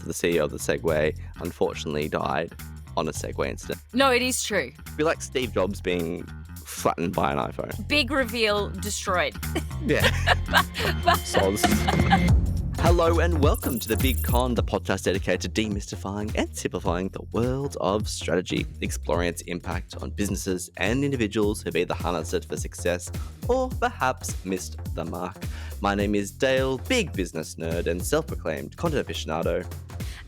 the CEO of the Segway unfortunately died on a Segway incident. No, it is true. It'd be like Steve Jobs being flattened by an iPhone. Big reveal, destroyed. Yeah. Soz. Hello and welcome to The Big Con, the podcast dedicated to demystifying and simplifying the world of strategy, exploring its impact on businesses and individuals who've either harnessed it for success or perhaps missed the mark. My name is Dale, big business nerd and self-proclaimed content aficionado.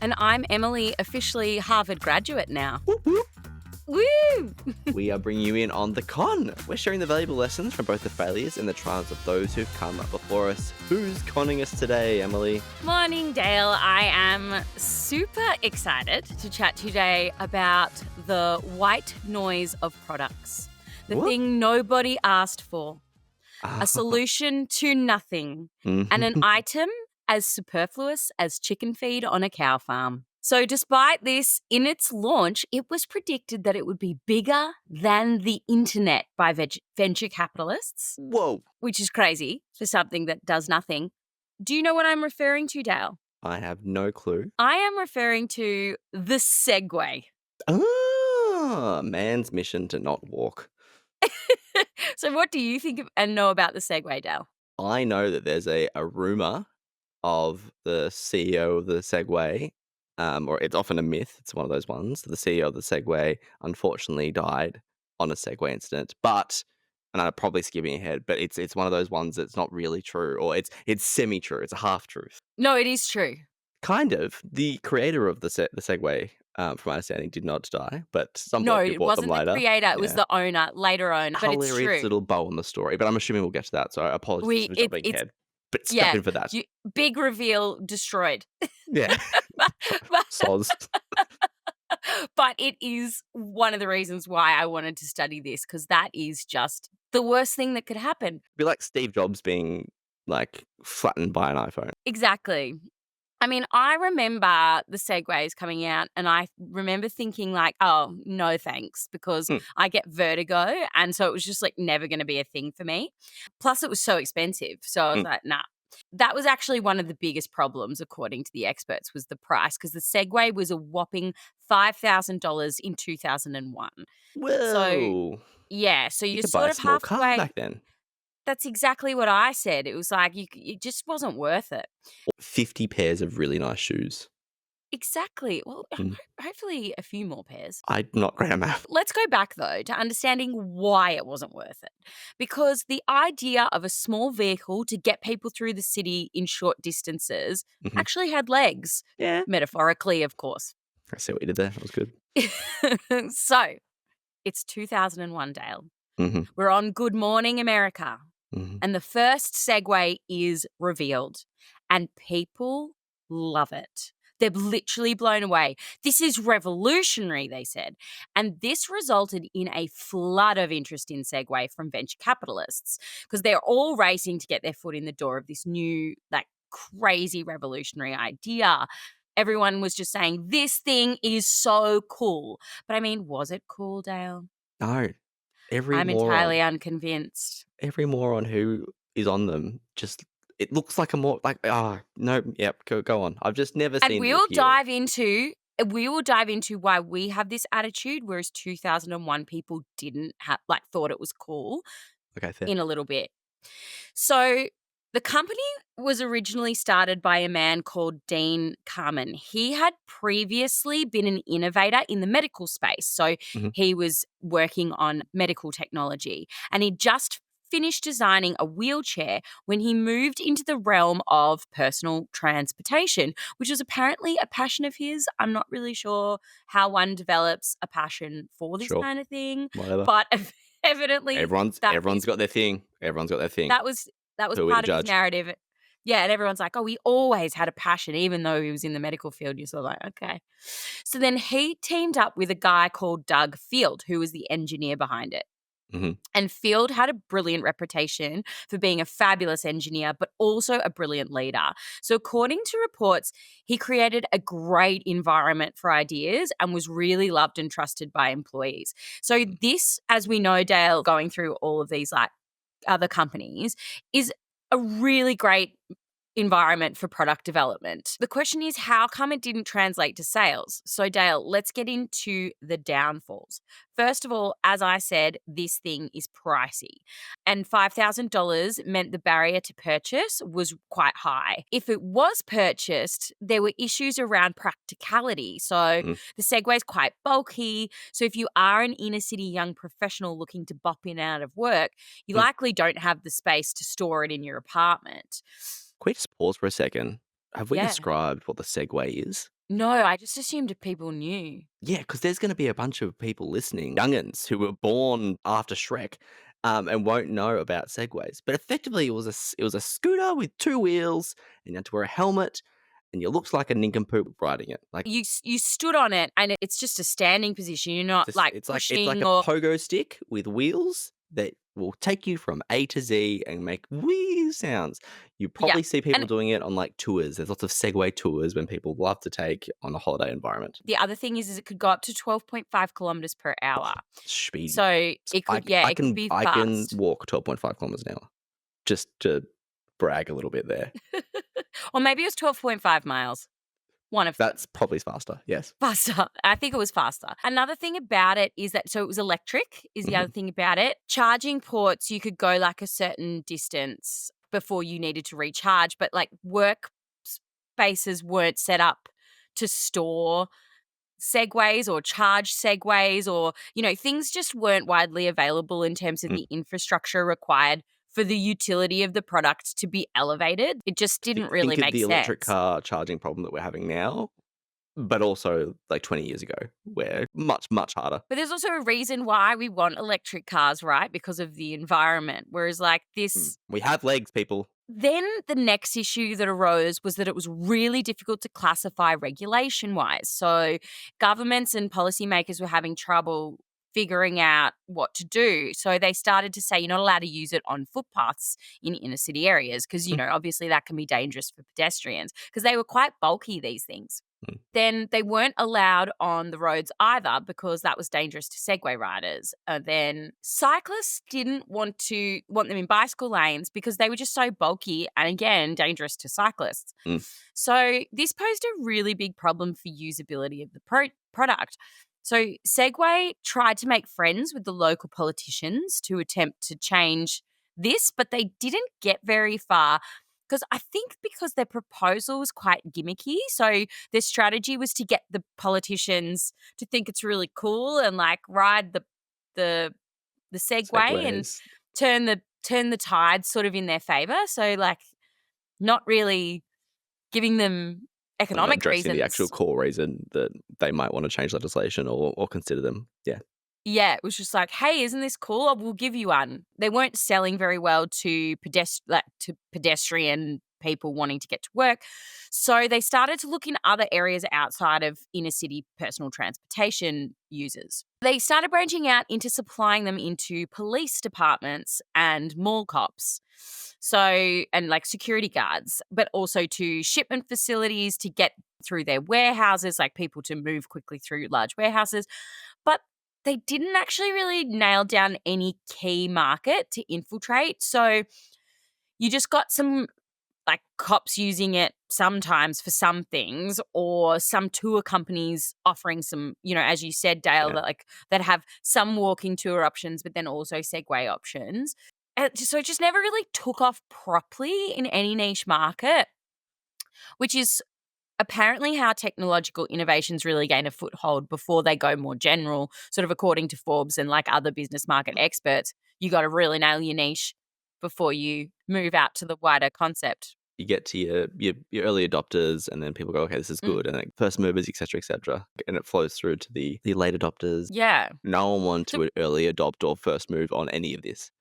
And I'm Emily, officially Harvard graduate now. Whoop, whoop. Woo! We are bringing you in on the con. We're sharing the valuable lessons from both the failures and the triumphs of those who've come before us. Who's conning us today, Emily? Morning, Dale. I am super excited to chat today about the white noise of products. The thing nobody asked for. A solution to nothing. And an item as superfluous as chicken feed on a cow farm. So despite this, in its launch, it was predicted that it would be bigger than the internet by venture capitalists. Whoa. Which is crazy for something that does nothing. Do you know what I'm referring to, Dale? I have no clue. I am referring to the Segway. Man's mission to not walk. So what do you think and know about the Segway, Dale? I know that there's a rumor of the CEO of the Segway, or it's often a myth, it's one of those ones, the CEO of the Segway unfortunately died on a Segway incident, but, and I'm probably skipping ahead, but it's one of those ones that's not really true, or it's semi-true, it's a half-truth. No, it is true. Kind of. The creator of the Segway, from my understanding, did not die, but some No, bloke who it bought wasn't them later. the creator, it was the owner, later owner, but it's Hilarious true. little bow on the story, but I'm assuming we'll get to that, so apologies for jumping ahead. But step in for that. Big reveal, destroyed. Yeah. Soz. But it is one of the reasons why I wanted to study this, because that is just the worst thing that could happen. It'd be like Steve Jobs being like flattened by an iPhone. Exactly. I mean, I remember the Segways coming out and I remember thinking like, oh, no thanks, because I get vertigo. And so it was just like never going to be a thing for me. Plus it was so expensive. So I was like, nah. That was actually one of the biggest problems, according to the experts, was the price, because the Segway was a whopping $5,000 in 2001. Whoa. So, yeah. So you're you could buy sort a of small halfway. car back then. That's exactly what I said. It was like, it just wasn't worth it. 50 pairs of really nice shoes. Exactly. Well, hopefully a few more pairs. I'm not great at math. Let's go back, though, to understanding why it wasn't worth it. Because the idea of a small vehicle to get people through the city in short distances actually had legs. Yeah. Metaphorically, of course. I see what you did there. That was good. So, it's 2001, Dale. We're on Good Morning America. And the first Segway is revealed. And people love it. They're literally blown away. This is revolutionary, they said. And this resulted in a flood of interest in Segway from venture capitalists, because they're all racing to get their foot in the door of this new, like, crazy revolutionary idea. Everyone was just saying, this thing is so cool. But I mean, was it cool, Dale? No. I'm entirely unconvinced. Every moron who is on them just... It looks like a more like no, yep, go on. I've just never seen. And we will dive into why we have this attitude, whereas 2001 people didn't have thought it was cool. Okay, fair. In a little bit. So the company was originally started by a man called Dean Carman. He had previously been an innovator in the medical space. So he was working on medical technology, and he just finished designing a wheelchair when he moved into the realm of personal transportation, which was apparently a passion of his. I'm not really sure how one develops a passion for this kind of thing. Whatever. But evidently everyone's got their thing. Everyone's got their thing. That was part of his narrative. Yeah, and everyone's like, oh, he always had a passion, even though he was in the medical field. You're sort of like, okay. So then he teamed up with a guy called Doug Field, who was the engineer behind it. And Field had a brilliant reputation for being a fabulous engineer, but also a brilliant leader. So according to reports, he created a great environment for ideas and was really loved and trusted by employees. So this, as we know, Dale, going through all of these like other companies, is a really great environment for product development. The question is, how come it didn't translate to sales? So, Dale, let's get into the downfalls. First of all, as I said, this thing is pricey, and $5,000 meant the barrier to purchase was quite high. If it was purchased, there were issues around practicality. So, the Segway is quite bulky. So, if you are an inner city young professional looking to bop in and out of work, you likely don't have the space to store it in your apartment. Can we just pause for a second? Have we Yeah. described what the Segway is? No, I just assumed people knew. Yeah, because there's going to be a bunch of people listening, youngins who were born after Shrek, and won't know about Segways. But effectively, it was a scooter with two wheels, and you had to wear a helmet, and you looked like a nincompoop riding it. Like You stood on it, and it's just a standing position. You're not like it's pushing like a or pogo stick with wheels that will take you from A to Z and make wee sounds. You probably see people and doing it on like tours. There's lots of Segway tours when people love to take on a holiday environment. the other thing is it could go up to 12.5 kilometers per hour. Speedy. So it could, it could be I can fast. walk 12.5 kilometers an hour. Just to brag a little bit there. Or maybe it was 12.5 miles. One of them. That's probably faster, yes. Faster. I think it was faster. Another thing about it is that, so it was electric is the other thing about it. Charging ports, you could go like a certain distance before you needed to recharge, but like work spaces weren't set up to store Segways or charge Segways, or, things just weren't widely available in terms of the infrastructure required for the utility of the product to be elevated. It just didn't really Think of make the sense. electric car charging problem that we're having now, but also like 20 years ago, where much, much harder. But there's also a reason why we want electric cars, right? Because of the environment. Whereas like this. We have legs, people. Then the next issue that arose was that it was really difficult to classify regulation-wise. So governments and policymakers were having trouble figuring out what to do. So they started to say you're not allowed to use it on footpaths in inner city areas because, obviously that can be dangerous for pedestrians because they were quite bulky, these things. Then they weren't allowed on the roads either because that was dangerous to Segway riders. Then cyclists didn't want them in bicycle lanes because they were just so bulky and, again, dangerous to cyclists. So this posed a really big problem for usability of the product. So Segway tried to make friends with the local politicians to attempt to change this, but they didn't get very far. Because their proposal was quite gimmicky. So their strategy was to get the politicians to think it's really cool and like ride the Segway and turn the tide sort of in their favor. So like not really giving them economic addressing reasons. The actual core reason that they might want to change legislation or consider them. Yeah. Yeah, it was just like, hey, isn't this cool? Oh, we'll give you one. They weren't selling very well to pedestrian people wanting to get to work. So they started to look in other areas outside of inner city personal transportation users. They started branching out into supplying them into police departments and mall cops. So, and like security guards, but also to shipment facilities to get through their warehouses, like people to move quickly through large warehouses. But they didn't actually really nail down any key market to infiltrate. So you just got some like cops using it sometimes for some things, or some tour companies offering some, as you said, Dale, that have some walking tour options, but then also Segway options. And so it just never really took off properly in any niche market, which is apparently how technological innovations really gain a foothold before they go more general, sort of according to Forbes and like other business market experts. You got to really nail your niche before you move out to the wider concept. You get to your early adopters, and then people go, okay, this is good. And then first movers, et cetera, and it flows through to the late adopters. Yeah. No one wanted to early adopt or first move on any of this.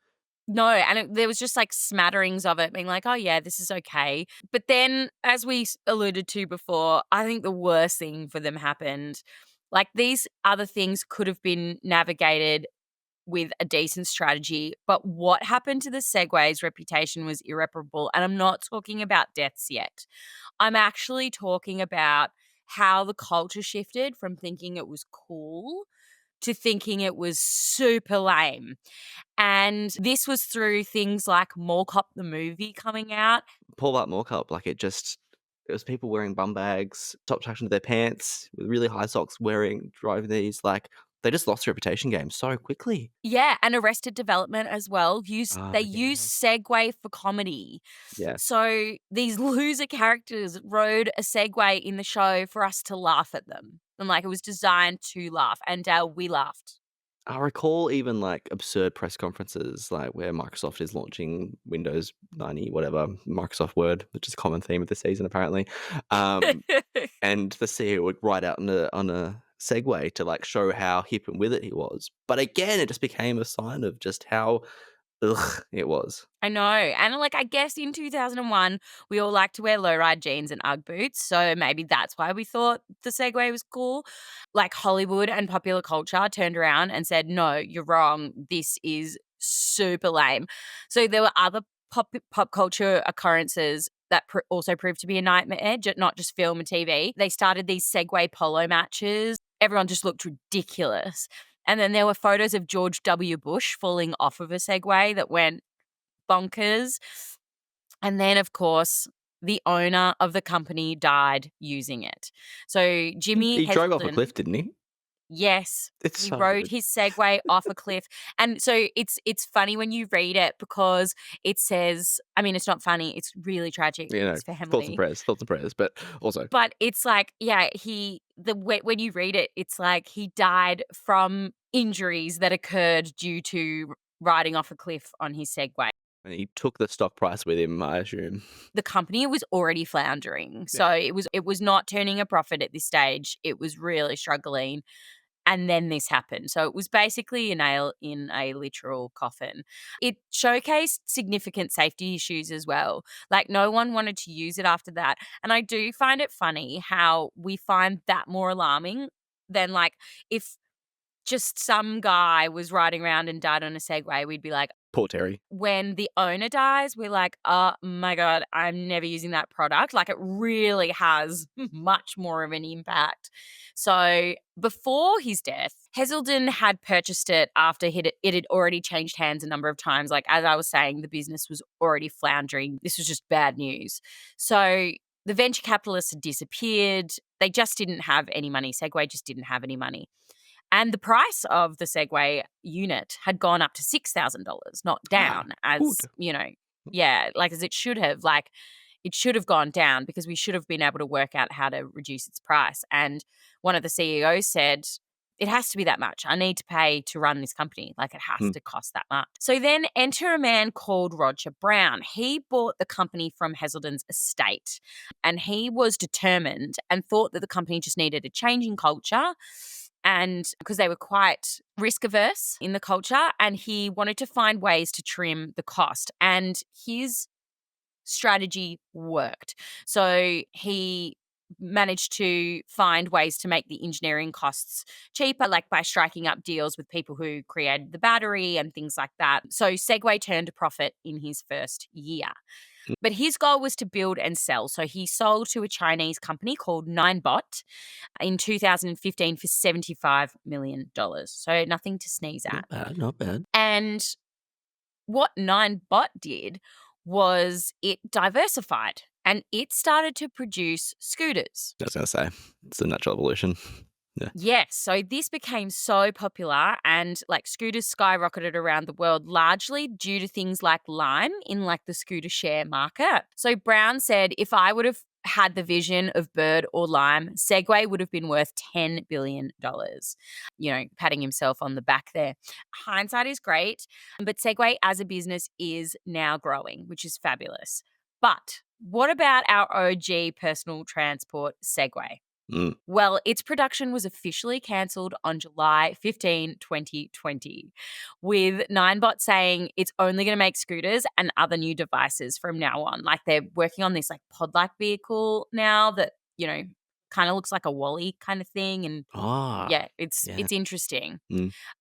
No, and there was just like smatterings of it being like, oh yeah, this is okay. But then, as we alluded to before, I think the worst thing for them happened. Like these other things could have been navigated with a decent strategy, but what happened to the Segway's reputation was irreparable. And I'm not talking about deaths yet. I'm actually talking about how the culture shifted from thinking it was cool to thinking it was super lame. And this was through things like Mall Cop the movie coming out. Pull up Mall Cop, like it was people wearing bum bags, top tucked into their pants, with really high socks, driving these, like, they just lost the reputation game so quickly. Yeah, and Arrested Development as well. They use Yeah. Segway for comedy. Yes. So these loser characters rode a Segway in the show for us to laugh at them. And like it was designed to laugh. And we laughed. I recall even, like, absurd press conferences, like, where Microsoft is launching Windows 90, whatever, Microsoft Word, which is a common theme of the season, apparently. And the CEO would ride out on a Segway to, like, show how hip and with it he was. But again, it just became a sign of just how ugh it was. I know. And like, I guess in 2001, we all liked to wear low-ride jeans and Ugg boots. So maybe that's why we thought the Segway was cool. Like Hollywood and popular culture turned around and said, no, you're wrong. This is super lame. So there were other pop culture occurrences that also proved to be a nightmare, not just film and TV. They started these Segway polo matches. Everyone just looked ridiculous. And then there were photos of George W. Bush falling off of a Segway that went bonkers. And then, of course, the owner of the company died using it. So Jimmy He drove off a Heselden, cliff, didn't he? yes, It's he so rode good. his Segway off a cliff. And so it's funny when you read it because it says, I mean, it's not funny, it's really tragic You for know, his thoughts and family. prayers, but also But it's like, yeah, when you read it, it's like he died from injuries that occurred due to riding off a cliff on his Segway. and he took the stock price with him, I assume. The company was already floundering. Yeah. So it was not turning a profit at this stage. It was really struggling. And then this happened. So it was basically a nail in a literal coffin. It showcased significant safety issues as well. Like no one wanted to use it after that. And I do find it funny how we find that more alarming than like if just some guy was riding around and died on a Segway, we'd be like, Poor Terry. when the owner dies, we're like, oh my God, I'm never using that product. Like it really has much more of an impact. So before his death, Heselden had purchased it after it had already changed hands a number of times. Like as I was saying, the business was already floundering. This was just bad news. So the venture capitalists had disappeared. They just didn't have any money. Segway just didn't have any money. And the price of the Segway unit had gone up to $6,000, not down good. like as it should have. Like it should have gone down because we should have been able to work out how to reduce its price. And one of the CEOs said, it has to be that much. I need to pay to run this company. Like it has to cost that much. So then enter a man called Roger Brown. He bought the company from Heselden's estate and he was determined and thought that the company just needed a change in culture. And because they were quite risk averse in the culture, and he wanted to find ways to trim the cost. And his strategy worked. So he managed to find ways to make the engineering costs cheaper, like by striking up deals with people who created the battery and things like that. So Segway turned a profit in his first year. But his goal was to build and sell. So he sold to a Chinese company called Ninebot in 2015 for $75 million. So nothing to sneeze at. Not bad. And what Ninebot did was it diversified and it started to produce scooters. I was going to say, it's a natural evolution. Yeah. Yes. So this became so popular and like scooters skyrocketed around the world largely due to things like Lime in like the scooter share market. So Brown said, if I would have had the vision of Bird or Lime, Segway would have been worth $10 billion. Patting himself on the back there. Hindsight is great, but Segway as a business is now growing, which is fabulous. But what about our OG personal transport Segway? Well, its production was officially cancelled on July 15, 2020, with Ninebot saying it's only going to make scooters and other new devices from now on. Like they're working on this like pod-like vehicle now that, kind of looks like a Wally kind of thing. And yeah, it's interesting.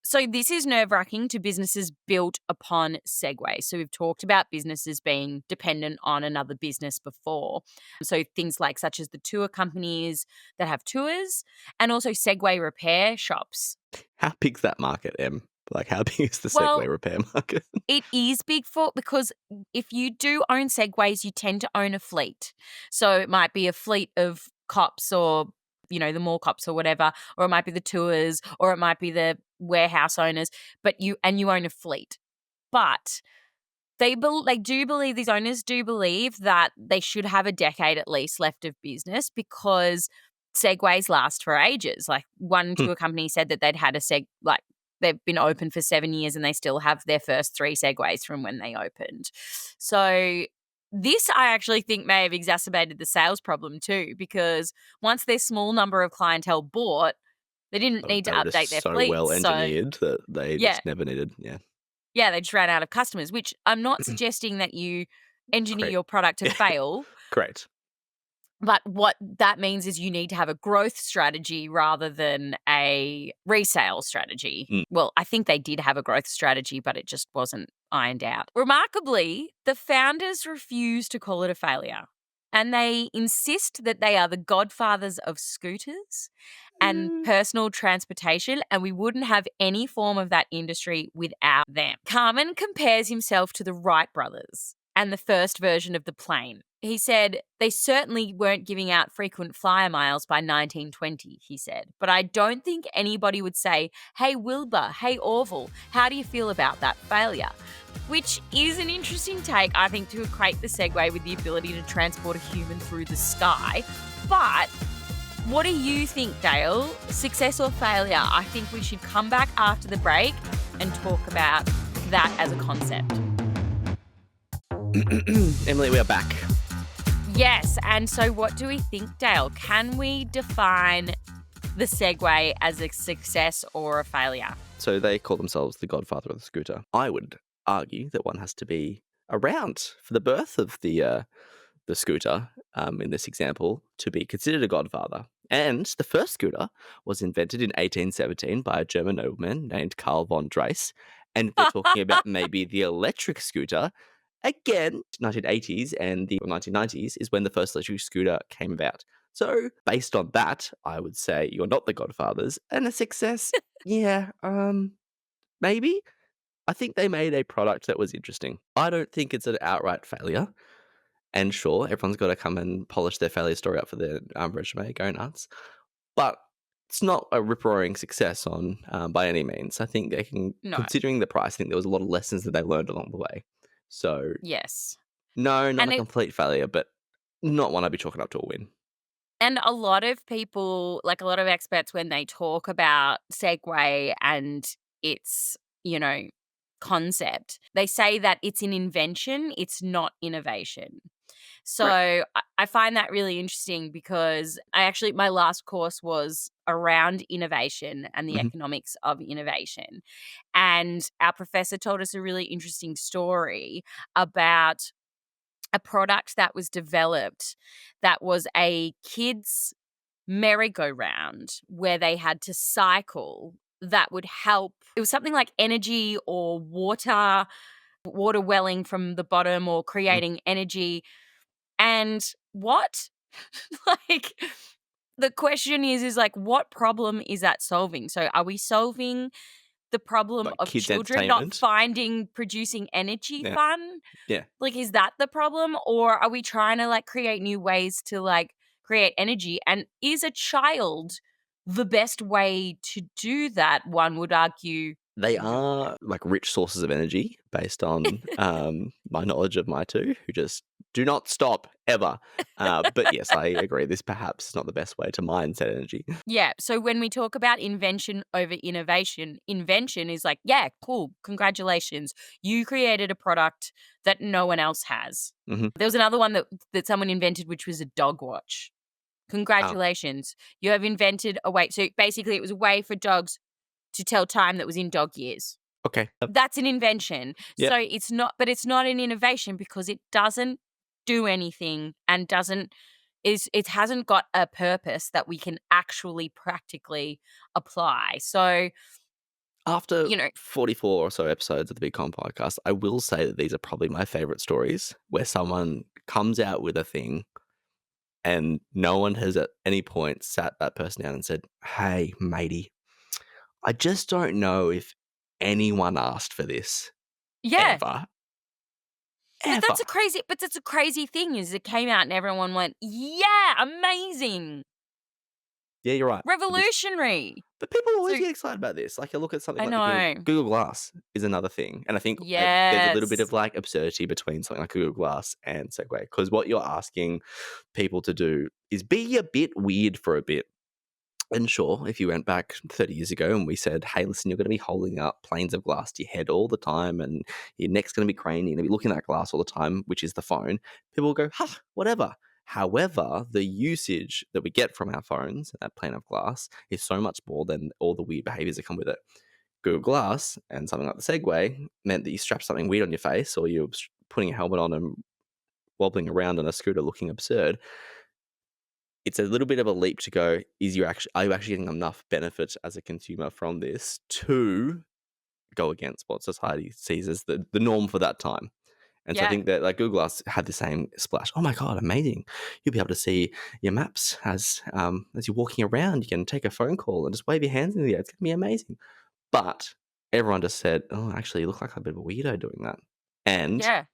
So this is nerve-wracking to businesses built upon Segway. So we've talked about businesses being dependent on another business before. So things like such as the tour companies that have tours and also Segway repair shops. How big's that market, Em? Like, how big is the Well, Segway repair market? It is big because if you do own Segways, you tend to own a fleet. So it might be a fleet of cops or, the mall cops or whatever, or it might be the tours, or it might be the warehouse owners, but you own a fleet. But these owners do believe that they should have a decade at least left of business because Segways last for ages. Like one tour company said that they'd had they've been open for 7 years and they still have their first 3 Segways from when they opened. So this I actually think may have exacerbated the sales problem too, because once their small number of clientele bought, they didn't need to update their fleet. So well engineered that they just never needed, Yeah, they just ran out of customers, which I'm not suggesting that you engineer your product to fail. Correct. But what that means is you need to have a growth strategy rather than a resale strategy. Well, I think they did have a growth strategy, but it just wasn't ironed out. Remarkably, the founders refuse to call it a failure. And they insist that they are the godfathers of scooters and personal transportation, and we wouldn't have any form of that industry without them. Carmen compares himself to the Wright brothers and the first version of the plane. He said, they certainly weren't giving out frequent flyer miles by 1920, he said. But I don't think anybody would say, hey, Wilbur, hey, Orville, how do you feel about that failure? Which is an interesting take, I think, to equate the Segway with the ability to transport a human through the sky. But what do you think, Dale? Success or failure? I think we should come back after the break and talk about that as a concept. Emily, we are back. Yes, and so what do we think, Dale? Can we define the Segway as a success or a failure? So they call themselves the godfather of the scooter. I would argue that one has to be around for the birth of the scooter, in this example, to be considered a godfather. And the first scooter was invented in 1817 by a German nobleman named Karl von Drais. And we're talking about maybe the electric scooter. Again, 1980s and the 1990s is when the first electric scooter came about. So, based on that, I would say you're not the godfathers. And a success, maybe. I think they made a product that was interesting. I don't think it's an outright failure. And sure, everyone's got to come and polish their failure story up for their resume, go nuts. But it's not a rip-roaring success by any means. I think they can, considering the price, I think there was a lot of lessons that they learned along the way. So, yes. No, not a complete failure, but not one I'd be chalking up to a win. And a lot of people, like a lot of experts, when they talk about Segway and its, concept, they say that it's an invention, it's not innovation. So right. I find that really interesting because my last course was around innovation and the economics of innovation. And our professor told us a really interesting story about a product that was developed that was a kids' merry-go-round where they had to cycle that would help. It was something like energy or water welling from the bottom or creating energy. And what? The question is what problem is that solving? So are we solving the problem of children not producing energy fun? Yeah. Is that the problem? Or are we trying to create new ways to create energy? And is a child the best way to do that? One would argue. They are rich sources of energy based on my knowledge of my two, who just do not stop ever. But yes, I agree. This perhaps is not the best way to mine said energy. Yeah. So when we talk about invention over innovation, invention is cool. Congratulations. You created a product that no one else has. Mm-hmm. There was another one that someone invented, which was a dog watch. Congratulations. You have invented a way. So basically it was a way for dogs to tell time that was in dog years. Okay. That's an invention. Yep. So it's not an innovation because it doesn't do anything and doesn't it hasn't got a purpose that we can actually practically apply. So, After you know, 44 or so episodes of the Big Con podcast, I will say that these are probably my favorite stories where someone comes out with a thing and no one has at any point sat that person down and said, "Hey, matey, I just don't know if anyone asked for this yeah. ever, But ever." that's a crazy thing is it came out and everyone went, "Yeah, amazing. Yeah, you're right. Revolutionary." But people always So get excited about this. Like, you look at something I like the Google, know. Google Glass is another thing. And I think there's a little bit Yes. of like absurdity between something like Google Glass and Segway, because what you're asking people to do is be a bit weird for a bit. And sure, if you went back 30 years ago and we said, "Hey, listen, you're going to be holding up planes of glass to your head all the time and your neck's going to be craned, you're going to be looking at glass all the time," which is the phone, people will go, "Huh, whatever." However, the usage that we get from our phones, that plane of glass, is so much more than all the weird behaviors that come with it. Google Glass and something like the Segway meant that you strapped something weird on your face, or you're putting a helmet on and wobbling around on a scooter looking absurd. It's a little bit of a leap to go, are you actually getting enough benefit as a consumer from this to go against what society sees as the norm for that time? And so I Yeah. think that like Google Glass had the same splash. Oh my God, amazing. You'll be able to see your maps as you're walking around. You can take a phone call and just wave your hands in the air. It's going to be amazing. But everyone just said, "Oh, actually, you look like a bit of a weirdo doing that." And Yeah.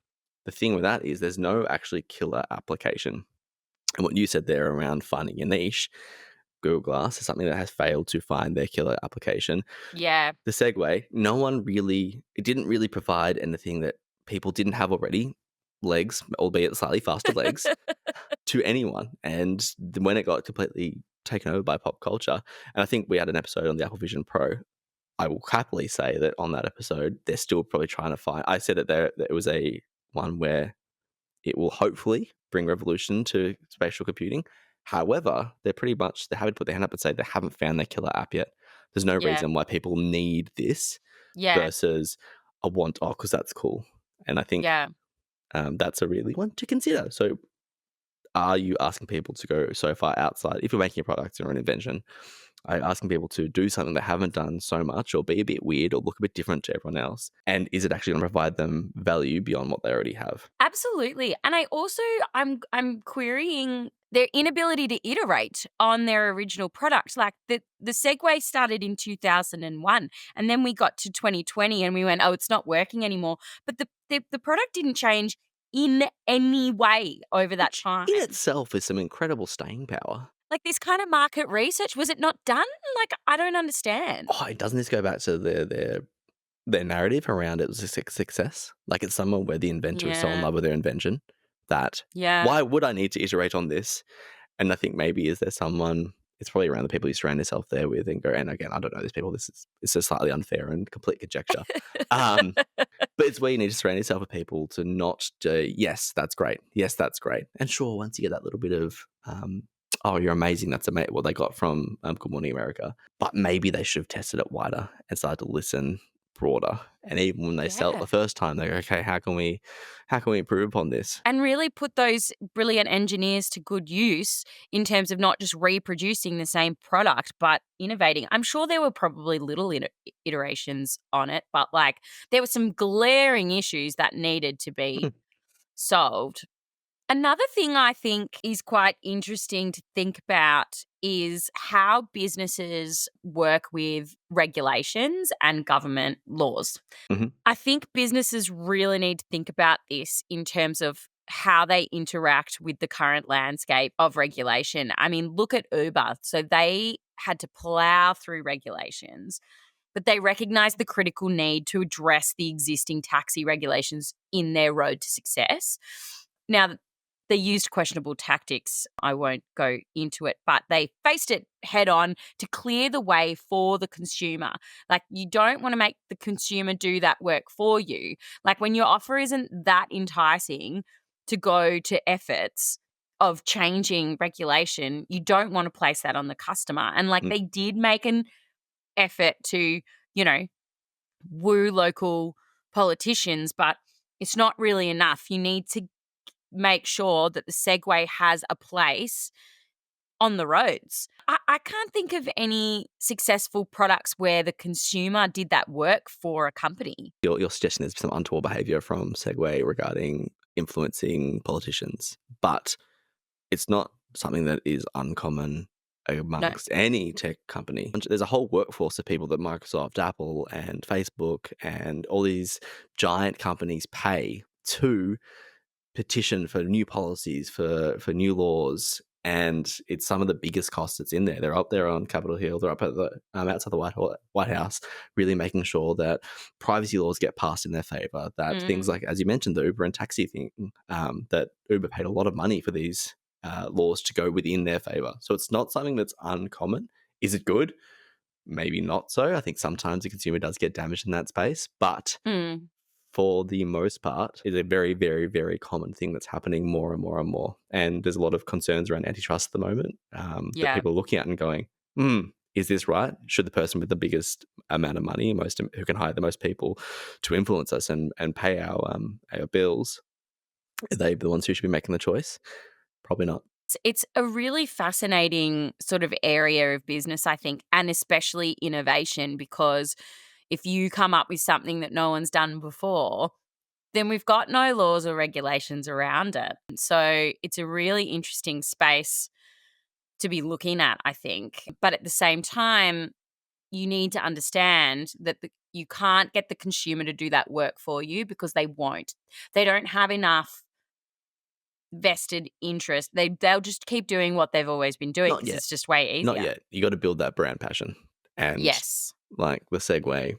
the thing with that is there's no actually killer application. And what you said there around finding a niche, Google Glass is something that has failed to find their killer application. Yeah. The Segway, it didn't really provide anything that people didn't have already, legs, albeit slightly faster legs, to anyone. And when it got completely taken over by pop culture, and I think we had an episode on the Apple Vision Pro, I will happily say that on that episode, they're still probably trying to find. I said that it was a one where it will hopefully bring revolution to spatial computing. However, they haven't put their hand up and say they haven't found their killer app yet. There's no Yeah. reason why people need this Yeah. versus a want, because that's cool. And I think Yeah. that's a really one to consider. So are you asking people to go so far outside? If you're making a product or an invention, are you asking people to do something they haven't done so much or be a bit weird or look a bit different to everyone else? And is it actually going to provide them value beyond what they already have? Absolutely. And I also I'm querying their inability to iterate on their original product. Like the Segway started in 2001 and then we got to 2020 and we went, "Oh, it's not working anymore." But the product didn't change in any way over that Which in time. itself is some incredible staying power. Like this kind of market research, was it not done? Like I don't understand. Oh, doesn't this go back to their narrative around it was a success? Like it's somewhere where the inventor is so in Yeah. love with their invention that Yeah. why would I need to iterate on this? And I think maybe is there someone, it's probably around the people you surround yourself there with and go, and again, I don't know these people. It's just slightly unfair and complete conjecture. But it's where you need to surround yourself with people to not do, yes, that's great. Yes, that's great. And sure, once you get that little bit of, oh, you're amazing. That's amazing. What they got from Good Morning America. But maybe they should have tested it wider and started to listen broader. And even when they sell it Yeah. the first time, they go, okay, how can we improve upon this? And really put those brilliant engineers to good use in terms of not just reproducing the same product, but innovating. I'm sure there were probably little iterations on it, but like there were some glaring issues that needed to be solved. Another thing I think is quite interesting to think about is how businesses work with regulations and government laws. Mhm. I think businesses really need to think about this in terms of how they interact with the current landscape of regulation. I mean, look at Uber. So they had to plow through regulations, but they recognized the critical need to address the existing taxi regulations in their road to success. Now, they used questionable tactics. I won't go into it, but they faced it head on to clear the way for the consumer. Like, you don't want to make the consumer do that work for you. Like, when your offer isn't that enticing to go to efforts of changing regulation, you don't want to place that on the customer. And like, Mm. they did make an effort to, you know, woo local politicians, but it's not really enough. You need to make sure that the Segway has a place on the roads. I can't think of any successful products where the consumer did that work for a company. You're suggesting there's some untoward behaviour from Segway regarding influencing politicians, but it's not something that is uncommon amongst any tech company. There's a whole workforce of people that Microsoft, Apple, and Facebook and all these giant companies pay to petition for new policies, for new laws, and it's some of the biggest costs that's in there. They're up there on Capitol Hill. They're up at the outside the White House, really making sure that privacy laws get passed in their favor. That things like, as you mentioned, the Uber and taxi thing, that Uber paid a lot of money for these laws to go within their favor. So it's not something that's uncommon. Is it good? Maybe not so. I think sometimes the consumer does get damaged in that space, but for the most part, it's a very, very, very common thing that's happening more and more and more. And there's a lot of concerns around antitrust at the moment that people are looking at and going, is this right? Should the person with the biggest amount of money, who can hire the most people to influence us and pay our bills, are they the ones who should be making the choice? Probably not. It's a really fascinating sort of area of business, I think, and especially innovation, because if you come up with something that no one's done before, then we've got no laws or regulations around it. So it's a really interesting space to be looking at, I think. But at the same time, you need to understand that you can't get the consumer to do that work for you, because they won't. They don't have enough vested interest. They'll just keep doing what they've always been doing because it's just way easier. Not yet. You got to build that brand passion. And like the Segway,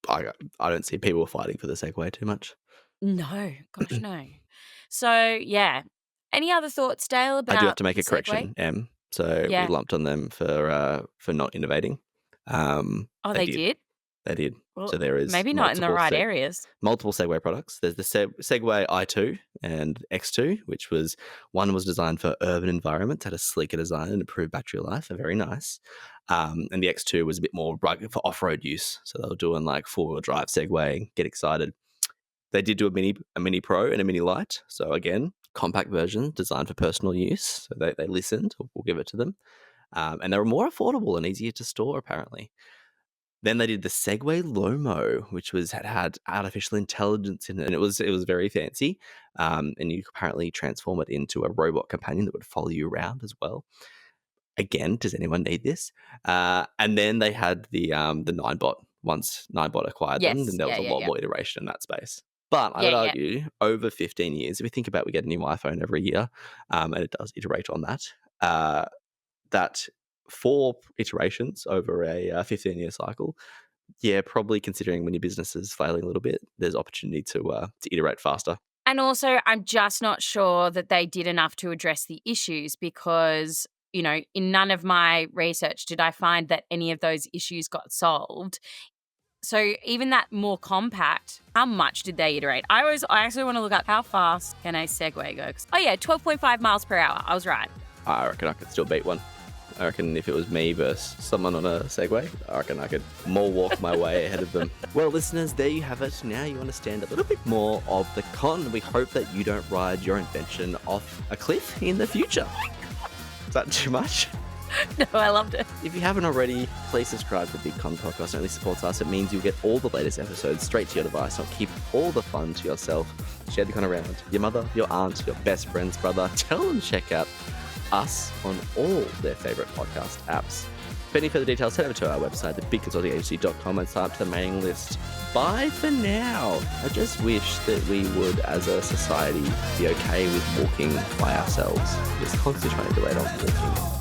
I don't see people fighting for the Segway too much. No, gosh, no. So, yeah. Any other thoughts, Dale, about I do have to make a Segway? correction, Em. So we lumped on them for not innovating. They did? They did. Well, so there is maybe not in the right areas. Multiple Segway products. There's the Segway i2 and X2, which one was designed for urban environments, had a sleeker design and improved battery life. Very nice. And the X2 was a bit more rugged for off-road use. So they were doing like four-wheel drive Segway. Get excited. They did do a Mini Pro and a Mini Lite. So again, compact version designed for personal use. So they listened. We'll give it to them. And they were more affordable and easier to store, apparently. Then they did the Segway Lomo, which had artificial intelligence in it, and it was very fancy. And you could apparently transform it into a robot companion that would follow you around as well. Again, does anyone need this? And then they had the Ninebot. Once Ninebot acquired them, then there was a lot more iteration in that space. But I would argue over 15 years, if we think about, we get a new iPhone every year, and it does iterate on that. That 4 iterations over a 15-year cycle, probably considering when your business is flailing a little bit, there's opportunity to iterate faster. And also, I'm just not sure that they did enough to address the issues, because, in none of my research did I find that any of those issues got solved. So even that more compact, how much did they iterate? I actually want to look up how fast can a Segway go. 12.5 miles per hour. I was right. I reckon I could still beat one. I reckon if it was me versus someone on a Segway, I reckon I could more walk my way ahead of them. Well, listeners, there you have it. Now you understand a little bit more of the con. We hope that you don't ride your invention off a cliff in the future. Is that too much? No, I loved it. If you haven't already, please subscribe to the Big Con Podcast. It really supports us. It means you'll get all the latest episodes straight to your device. Don't keep all the fun to yourself. Share the con around your mother, your aunt, your best friend's brother. Tell them to check out us on all their favourite podcast apps. For any further details, head over to our website, thebigconsultingagency.com, and sign up to the mailing list. Bye for now. I just wish that we would, as a society, be okay with walking by ourselves. Just constantly trying to debate on walking.